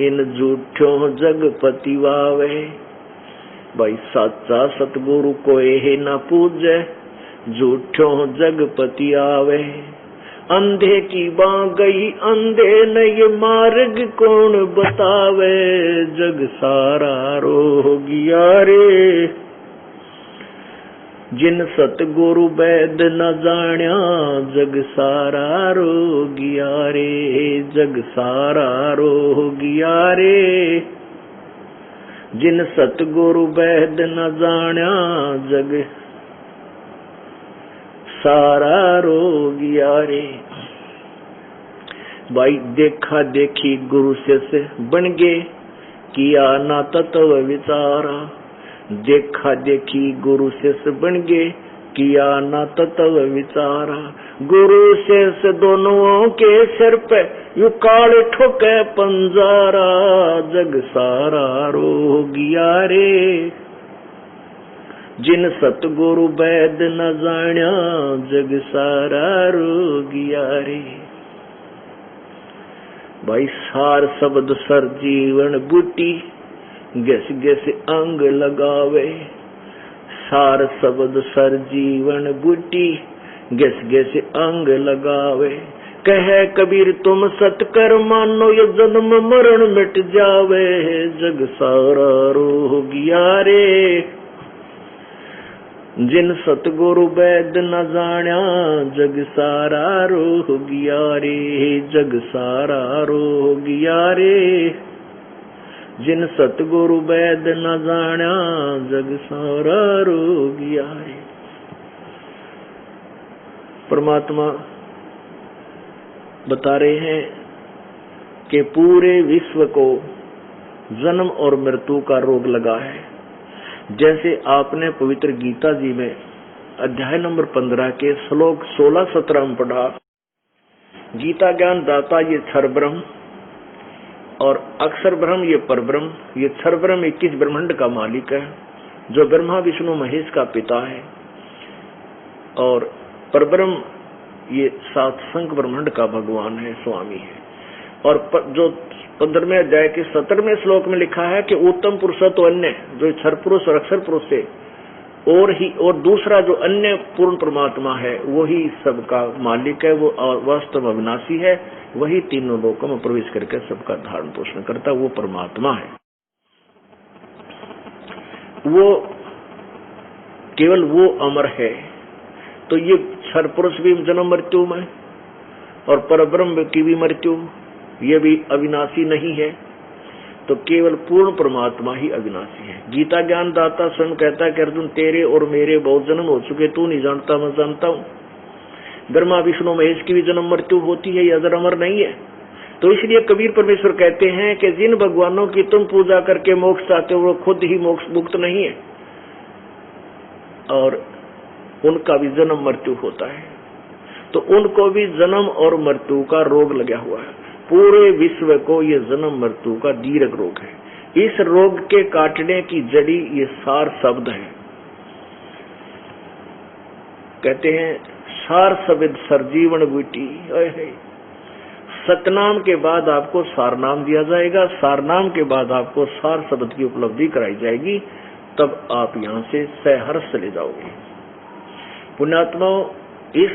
इन झूठों जग पतिवावे। भाई साचा सतगुरु कोई न पूजे, झूठों जग पति आवे। अंधे की बां गई अंधे न, ये मार्ग कौन बतावे, जग सारा रोगिया रे, जिन सतगुरु वैद न जाण्या, जग सारा रोगिया रे, जग सारा रोगिया रे, जिन सतगुरु वैद न जाण्या, जग सारा रोगिया रे। भाई देखा देखी गुरु से बन गे, किया ना तत्व विचारा। देखा देखी गुरु से बन गे, किया ना तत्व विचारा। गुरु से दोनों के सिर पे यू काल ठोके पंजारा, जग सारा रोगिया रे, जिन सतगुरु वैद न जाण्या, जग सारा रोगिया रे। भाई सार शब्द सर जीवन बूटी, गैस गैस अंग लगावे। सार शब्द सर जीवन बूटी, गैस गैस अंग लगावे। कहे कबीर तुम सतकर मानो, ये जन्म मरण मिट जावे, जग सारा रोगिया रे, जिन सतगुरु वैद न जाण्या, जग सारा रोगिया रे, जग सारा रोगिया रे, जिन सतगुरु वैद न जाण्या, जग सारा रोगिया रे। परमात्मा बता रहे हैं कि पूरे विश्व को जन्म और मृत्यु का रोग लगा है। जैसे आपने पवित्र गीता जी में अध्याय नंबर 15 के श्लोक 16-17 में पढ़ा गीता ज्ञान दाता ये क्षर ब्रह्म और अक्षर ब्रह्म ये परब्रह्म। ये क्षर ब्रह्म 21 ब्रह्मांड का मालिक है, जो ब्रह्मा विष्णु महेश का पिता है, और परब्रह्म ये 7 संख ब्रह्मांड का भगवान है, स्वामी है। और जो 15वें अध्याय के 17वें श्लोक में लिखा है कि उत्तम पुरुष तो अन्य, जो क्षर पुरुष और अक्षर पुरुष से और दूसरा जो अन्य पूर्ण परमात्मा है वही सबका मालिक है, वो वास्तव अविनाशी है, वही तीनों लोकों में प्रवेश करके सबका धारण पोषण करता, वो परमात्मा है। वो केवल वो अमर है। तो ये क्षर पुरुष भी जन्म मृत्यु में और परब्रह्म की भी मृत्यु, ये भी अविनाशी नहीं है। तो केवल पूर्ण परमात्मा ही अविनाशी है। गीता ज्ञान दाता स्वयं कहता है कि अर्जुन तेरे और मेरे बहुत जन्म हो चुके, तू नहीं जानता मैं जानता हूँ। ब्रह्मा विष्णु महेश की भी जन्म मृत्यु होती है, ये अजर अमर नहीं है। तो इसलिए कबीर परमेश्वर कहते हैं कि जिन भगवानों की तुम पूजा करके मोक्ष चाहते हो वो खुद ही मोक्ष मुक्त नहीं है, और उनका भी जन्म मृत्यु होता है। तो उनको भी जन्म और मृत्यु का रोग लगा हुआ है। पूरे विश्व को ये जन्म मृत्यु का दीर्घ रोग है। इस रोग के काटने की जड़ी ये सार शब्द है। कहते हैं सार शब्द सरजीवन बूटी। सतनाम के बाद आपको सार नाम दिया जाएगा, सार नाम के बाद आपको सार शब्द की उपलब्धि कराई जाएगी, तब आप यहाँ से सहर्ष चले जाओगे। पुण्यात्माओं, इस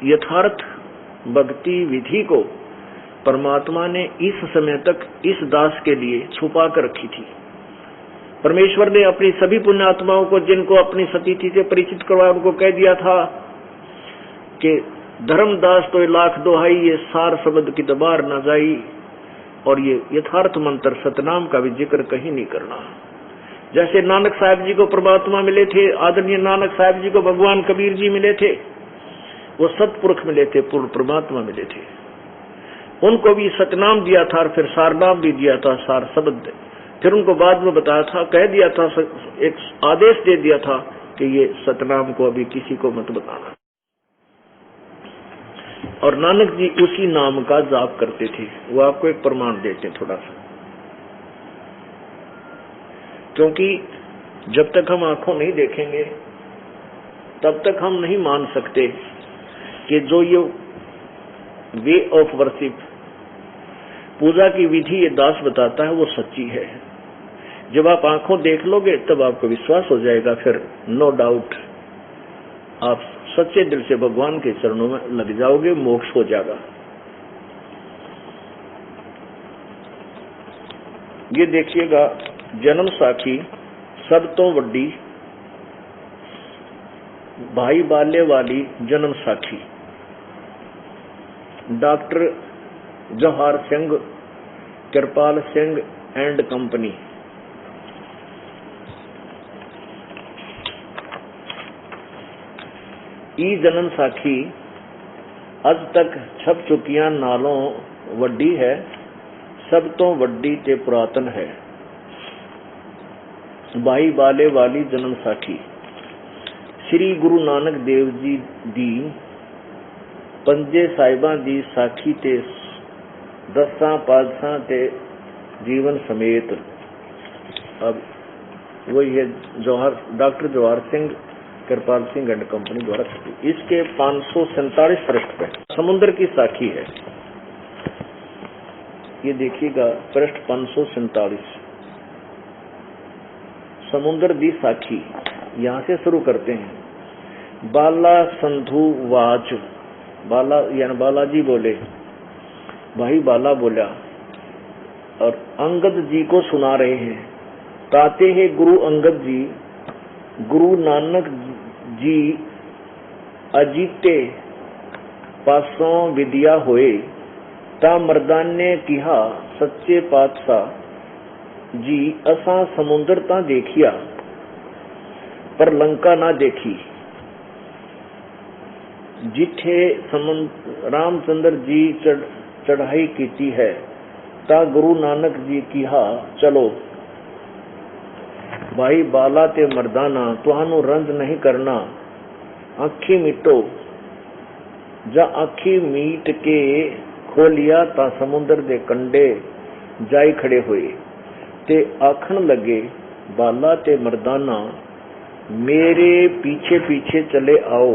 यथार्थ भक्ति विधि को परमात्मा ने इस समय तक इस दास के लिए छुपा कर रखी थी। परमेश्वर ने अपनी सभी पुण्यात्माओं को, जिनको अपनी सतीथि से परिचित करवाया, उनको कह दिया था कि धर्मदास तो लाख दोहाई, ये सार शब्द की दबार न जाई, और ये यथार्थ मंत्र सतनाम का भी जिक्र कहीं नहीं करना। जैसे नानक साहब जी को परमात्मा मिले थे, आदरणीय नानक साहब जी को भगवान कबीर जी मिले थे, वो सतपुरुष मिले थे, पूर्ण परमात्मा मिले थे। उनको भी सतनाम दिया था और फिर सारनाम भी दिया था, सार शब्द। फिर उनको बाद में बताया था, कह दिया था, एक आदेश दे दिया था कि ये सतनाम को अभी किसी को मत बताना। और नानक जी उसी नाम का जाप करते थे। वो आपको एक प्रमाण देते हैं थोड़ा सा, क्योंकि जब तक हम आंखों नहीं देखेंगे तब तक हम नहीं मान सकते कि जो ये वे ऑफ वर्शिप, पूजा की विधि ये दास बताता है, वो सच्ची है। जब आप आंखों देख लोगे तब आपको विश्वास हो जाएगा, फिर नो डाउट आप सच्चे दिल से भगवान के चरणों में लग जाओगे, मोक्ष हो जाएगा। ये देखिएगा, जन्म साखी सब तो वड्डी, भाई बाल्य वाली जन्म साखी। Doctor Jawahar Singh, Kripal Singh and company. ई जन्म साखी अज तक छप चुकियां नालों वड्डी है, सब तो वड्डी ते पुरातन है। भाई बाले वाली जन्म साखी श्री गुरु नानक देव जी दी पंजे साहिबां दी साखी ते 10 पातशाह ते जीवन समेत। अब वही है doctor Jawahar Singh, Kripal Singh and company द्वारा छपी। इसके 547 पृष्ठ पे समुद्र की साखी है। ये देखिएगा पृष्ठ 547, समुद्र दी साखी। यहाँ से शुरू करते हैं। बाला संधु वाच, बाला यानी बालाजी बोले, भाई बाला बोला और अंगद जी को सुना रहे हैं। ताते हैं गुरु अंगद जी, गुरु नानक जी अजीते पासों विद्या होए, ता मर्दान ने कहा सच्चे पातशाह जी असा समुद्र ता देखिया पर लंका ना देखी। जिथे रामचंद्र जी चढ़ाई कीती है, ता गुरु नानक जी कहा चलो भाई बाला ते मर्दाना, तुहानू रंज नहीं करना, आखी मिटो जा आखी मीट के खोलिया ता समुद्र दे कंडे जाई खड़े हुए ते आखन लगे बाला ते मर्दाना मेरे पीछे पीछे चले आओ।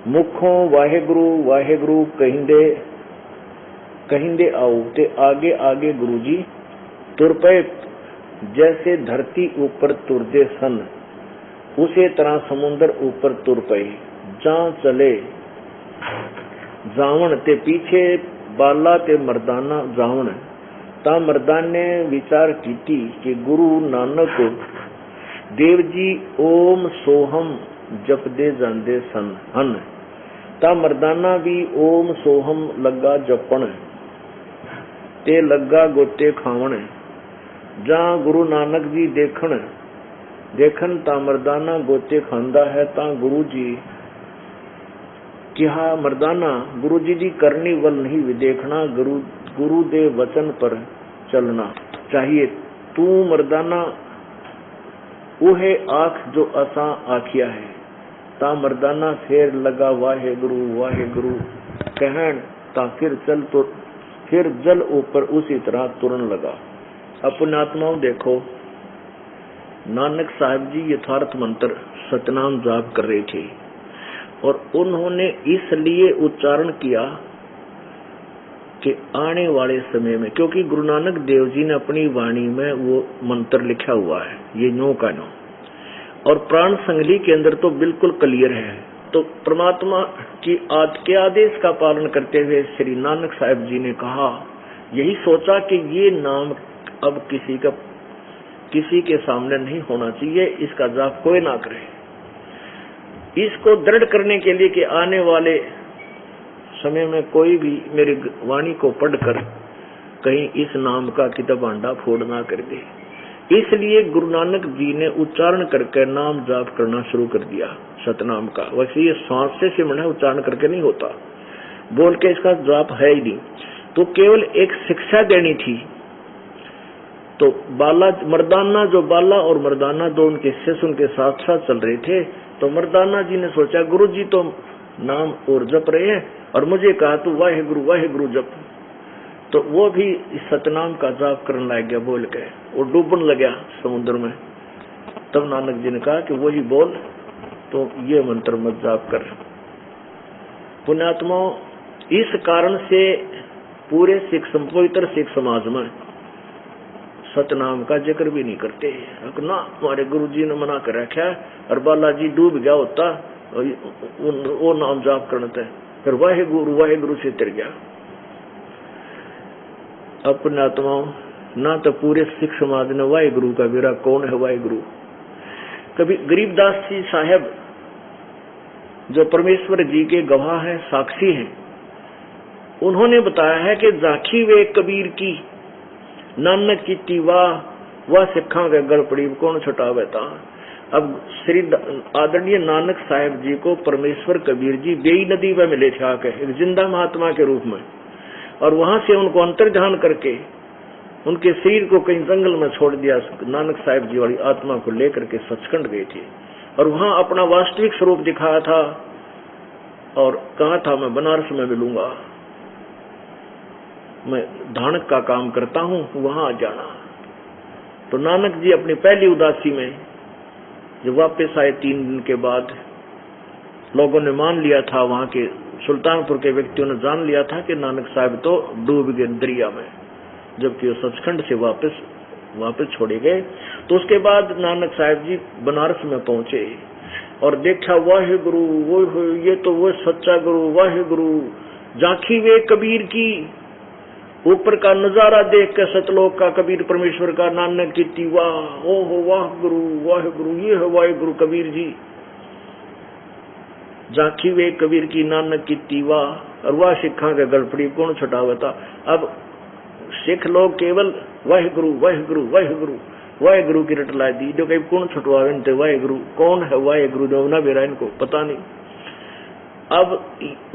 मुखों वाहेगुरु वाहेगुरु कहिंदे आओ ते आगे आगे गुरुजी तुर पे। जैसे धरती ऊपर तुरदे सन उसे तरह समुद्र ऊपर तुर पे। जहां चले जावण ते पीछे बाला ते मर्दाना जावण। ता मर्दान ने विचार कीती कि गुरु नानक देव जी ओम सोहम जपदे जांदे सन हन। ता मर्दाना भी ओम सोहम लगा जपण ते लगा गोते खावण। जहां गुरु नानक जी देखन ता मर्दाना गोते खांदा है। ता गुरु जी कहा मर्दाना गुरु जी दी करनी वल नहीं भी देखना, गुरु दे वचन पर चलना चाहिए। तू मर्दाना उहे आख जो असा आखिया है। ता मर्दाना फेर लगा वाहेगुरु कहन। ता फिर जल ऊपर उसी तरह तुरन लगा। अपने आत्माओं देखो, नानक साहब जी यथार्थ मंत्र सतनाम जाप कर रहे थे और उन्होंने इसलिए उच्चारण किया कि आने वाले समय में, क्योंकि गुरु नानक देव जी ने अपनी वाणी में वो मंत्र लिखा हुआ है, ये नो का नो, और प्राण संगली के अंदर तो बिल्कुल क्लियर है। तो परमात्मा के आदेश का पालन करते हुए श्री नानक साहब जी ने कहा, यही सोचा कि ये नाम अब किसी के सामने नहीं होना चाहिए, इसका जाप कोई ना करे। इसको दृढ़ करने के लिए कि आने वाले समय में कोई भी मेरी वाणी को पढ़कर कहीं इस नाम का किताब भांडा फोड़ ना कर दे, इसलिए गुरु नानक जी ने उच्चारण करके नाम जाप करना शुरू कर दिया सतनाम का। वैसे ये सांस से सिमरन है, उच्चारण करके नहीं होता, बोल के इसका जाप है ही नहीं। तो केवल एक शिक्षा देनी थी। तो मर्दाना जो बाला और मर्दाना दो उनके शिष्य उनके साथ साथ चल रहे थे। तो मर्दाना जी ने सोचा गुरु जी तो नाम और जप रहे हैं और मुझे कहा तू वाहेगुरु जप। तो वो भी इस सतनाम का जाप करने लग गया बोल के, वो डूबने लगा समुद्र में। तब नानक जी ने कहा कि वही बोल, तो ये मंत्र मत जाप कर। पुण्यात्मा, इस कारण से पूरे पवित्र सिख समाज में सतनाम का जिक्र भी नहीं करते ना। हमारे गुरु जी ने मना कर रखा है और बालाजी डूब गया होता वो नाम जाप करना था, फिर वाहेगुरु से तिर गया। अपने आत्माओं, ना तो पूरे सिख समाज ने वाहेगुरु का विरा कौन है वाहेगुरु। कभी गरीबदास जी साहब जो परमेश्वर जी के गवाह है, साक्षी हैं, उन्होंने बताया है कि जाखी वे कबीर की नानक की वाह सिखा के गल पड़ी कौन छुटावे ता। अब श्री आदरणीय नानक साहब जी को परमेश्वर कबीर जी बेई नदी में मिले थे आके एक जिंदा महात्मा के रूप में, और वहां से उनको अंतर्ध्यान करके उनके शरीर को कहीं जंगल में छोड़ दिया। नानक साहब जी वाली आत्मा को लेकर के सचखंड गए थे और वहां अपना वास्तविक स्वरूप दिखाया था और कहा था मैं बनारस में मिलूंगा, मैं धानक का काम करता हूं, वहां आ जाना। तो नानक जी अपनी पहली उदासी में जब वापस आए 3 दिन के बाद, लोगों ने मान लिया था, वहां के सुल्तानपुर के व्यक्तियों ने जान लिया था कि नानक साहब तो डूब गए दरिया में, जबकि वो सचखंड से वापस छोड़े गए। तो उसके बाद नानक साहब जी बनारस में पहुंचे और देखा वाहेगुरु वो ये तो वो सच्चा गुरु वाहेगुरु। जाखी वे कबीर की ऊपर का नजारा देख के सतलोक का कबीर परमेश्वर का नानक की वाह ओ हो वाहेगुरु ये है वाहेगुरु कबीर जी। जाखी वे कबीर की नानक की वाह, और वाह सिखा के गलपड़ी कौन छुटावता। अब सिख लोग केवल वाहेगुरु की रट ला दी, जो कहीं कौन छुटवावे वाहेगुरु कौन है वाहेगुरु जो ना बेरा इनको पता नहीं। अब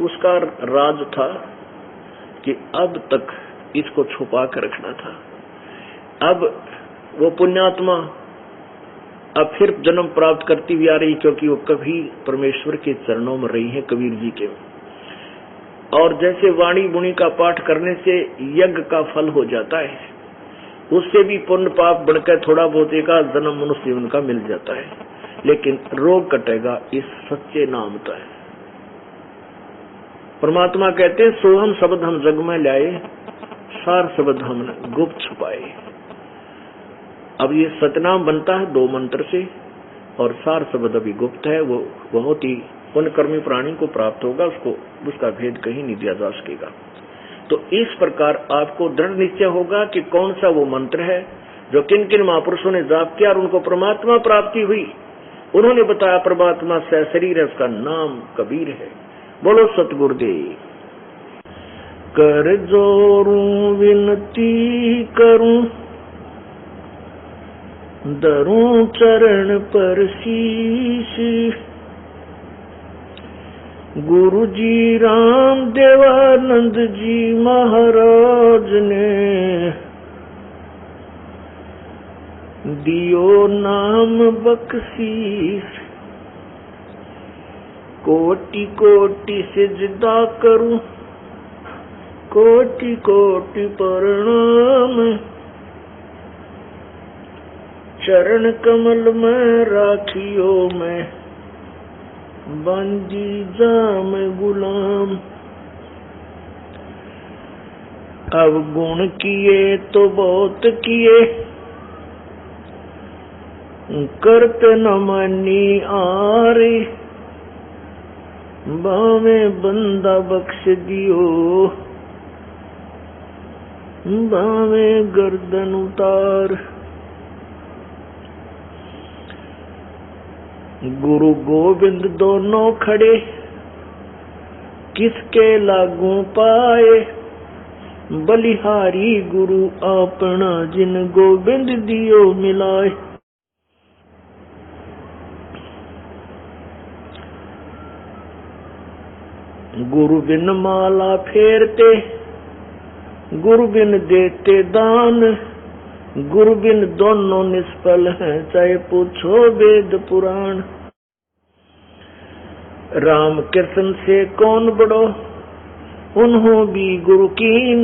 उसका राज था कि अब तक इसको छुपा कर रखना था। अब वो पुण्यात्मा अब फिर जन्म प्राप्त करती हुई आ रही, क्योंकि वो कभी परमेश्वर के चरणों में रही है कबीर जी के। और जैसे वाणी बुणी का पाठ करने से यज्ञ का फल हो जाता है, उससे भी पुण्य पाप बढ़कर थोड़ा बहुत एक जन्म मनुष्य जीवन का मिल जाता है, लेकिन रोग कटेगा इस सच्चे नाम का है। परमात्मा कहते हैं सोहम शब्द हम जग में लाए, सार शब्द हमने गुप्त छुपाए। अब ये सतनाम बनता है 2 मंत्र से, और सार शब्द अभी गुप्त है, वो बहुत ही पुण्यकर्मी प्राणी को प्राप्त होगा, उसका भेद कहीं नहीं दिया जा सकेगा। तो इस प्रकार आपको दृढ़ निश्चय होगा कि कौन सा वो मंत्र है जो किन किन महापुरुषों ने जाप किया और उनको परमात्मा प्राप्ति हुई। उन्होंने बताया परमात्मा सशरीर है, उसका नाम कबीर है। बोलो सतगुरुदेव। कर जोरूं विनती करूं, धरूं चरण पर शीश, गुरु जी राम देवानंद जी महाराज ने दियो नाम बख्शीश। कोटि कोटि सिजदा करूं, कोटि कोटि प्रणाम, चरण कमल में राखियो मैं, बंदी जाम गुलाम। अब गुण किए तो बहुत किए, करत न मानी आरे, बामे बंदा बख्श दियो, बामे गर्दन उतार। गुरु गोविंद दोनों खड़े, किसके लागू पाए, बलिहारी गुरु अपना जिन गोविंद दियो मिलाए। गुरु बिन माला फेरते, गुरु बिन देते दान, गुरु बिन दोनों निष्फल हैं, चाहे पूछो वेद पुराण। राम कृष्ण से कौन बड़ो, उन्हों भी गुरु कीन,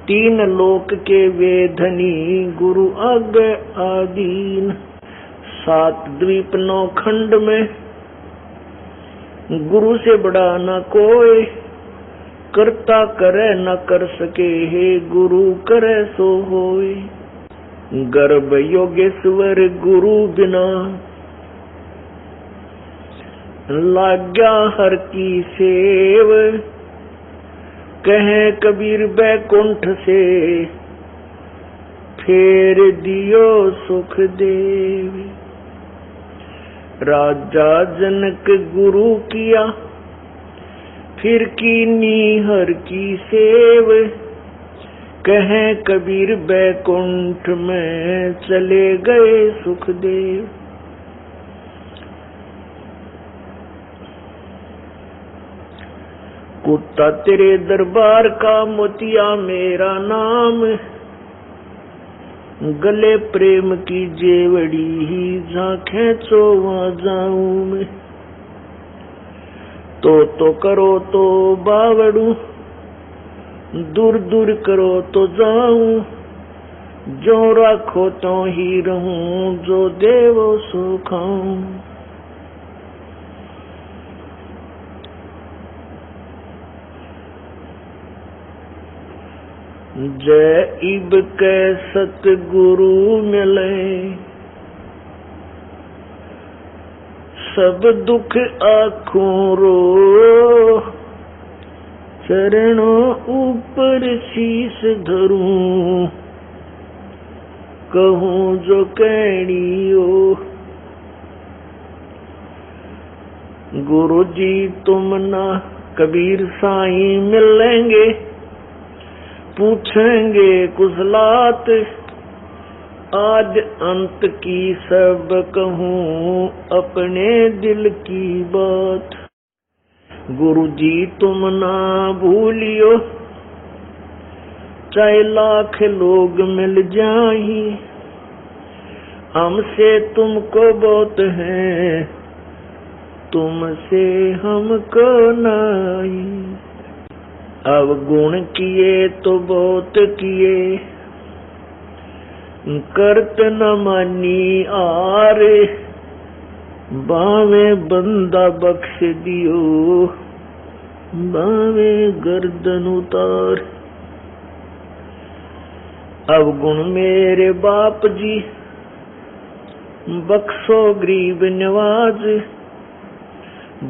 3 लोक के वेधनी, गुरु आगे आदीन। 7 द्वीप 9 खंड में, गुरु से बड़ा न कोई, करता करे न कर सके, हे गुरु करे सो होय। गर्भ योगेश्वर गुरु बिना, लाग्या हर की सेव, कहे कबीर बैकुंठ से, फेर दियो सुख देव। राजा जनक गुरु किया, फिर कीनी हर की सेव, कहे कबीर बैकुंठ में चले गए सुखदेव। कुत्ता तेरे दरबार का मोतिया मेरा नाम, गले प्रेम की जेवड़ी ही झांखे चो वहां जाऊं मैं। तो करो तो बावड़ू, दूर दूर करो तो जाऊं, जो राखो तो ही रहूं, जो देवो सो खाऊं। जय इब के सतगुरु मिले, सब दुख आँखों रो, चरणों ऊपर शीश धरूं, कहूं जो कहनियो। गुरु जी तुम ना कबीर साईं मिलेंगे, पूछेंगे कुशलात, आज अंत की सब कहूं अपने दिल की बात। गुरु जी तुम ना भूलियो, चाहे लाख लोग मिल जाही, हमसे तुमको बहुत है, तुमसे हमको नहीं। अवगुण किए तो बहुत किए, करत न मानी आरे, बावे बंदा बख्श दियो, बावे गर्दन उतार। अवगुण मेरे बाप जी, बख्शो गरीब नवाज,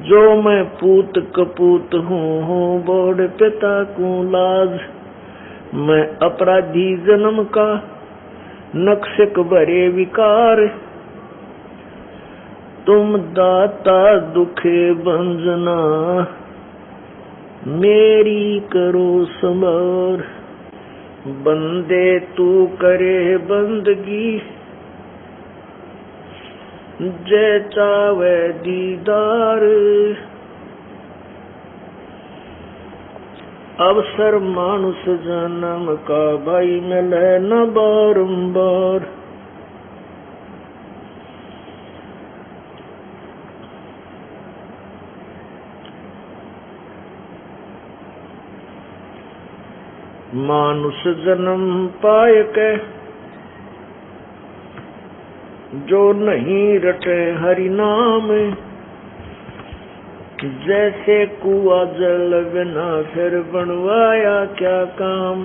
जो मैं पूत कपूत हूँ बोड़ पिता को लाज। मैं अपराधी जन्म का नक्शक भरे विकार, तुम दाता दुखे बंजना, मेरी करो संभार। बंदे तू करे बंदगी, जय चावे दीदार। अवसर मानुष जन्म का भाई मिले न बारंबार। मानुष जन्म पाय के, जो नहीं रटे हरि नाम, जैसे कुआ जल बिना फिर बनवाया क्या काम।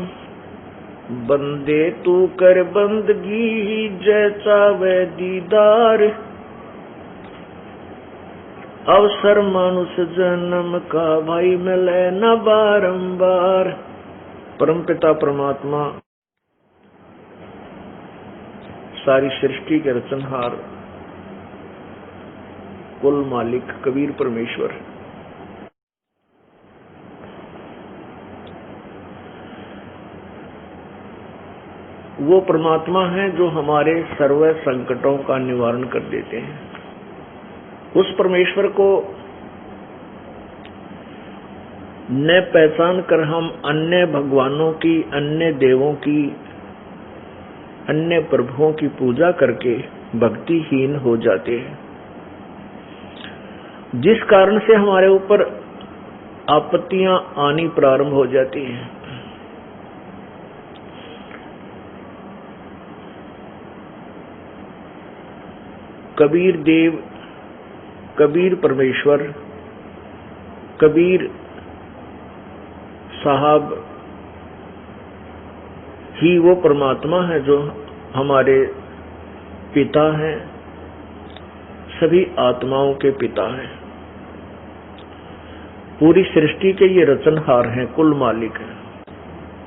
बंदे तू कर बंदगी, जय चावे दीदार। अवसर मानुष जन्म का भाई मिले न बारंबार। परमपिता परमात्मा सारी सृष्टि के रचनहार कुल मालिक कबीर परमेश्वर, वो परमात्मा है जो हमारे सर्व संकटों का निवारण कर देते हैं। उस परमेश्वर को न पहचान कर हम अन्य भगवानों की, अन्य देवों की, अन्य प्रभुओं की पूजा करके भक्तिहीन हो जाते हैं, जिस कारण से हमारे ऊपर आपत्तियां आनी प्रारंभ हो जाती हैं। कबीर देव, कबीर परमेश्वर, कबीर साहब ही वो परमात्मा है जो हमारे पिता हैं, सभी आत्माओं के पिता हैं, पूरी सृष्टि के ये रचनहार हैं, कुल मालिक हैं।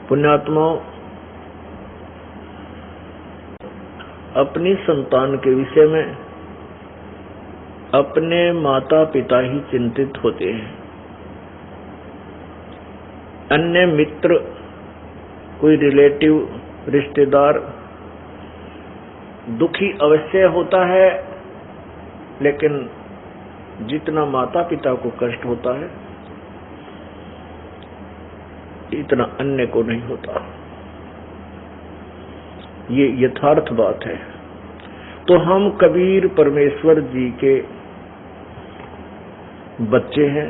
पुण्यात्माओं, अपनी संतान के विषय में अपने माता पिता ही चिंतित होते हैं। अन्य मित्र, कोई रिलेटिव, रिश्तेदार दुखी अवश्य होता है, लेकिन जितना माता पिता को कष्ट होता है इतना अन्य को नहीं होता। ये यथार्थ बात है। तो हम कबीर परमेश्वर जी के बच्चे हैं,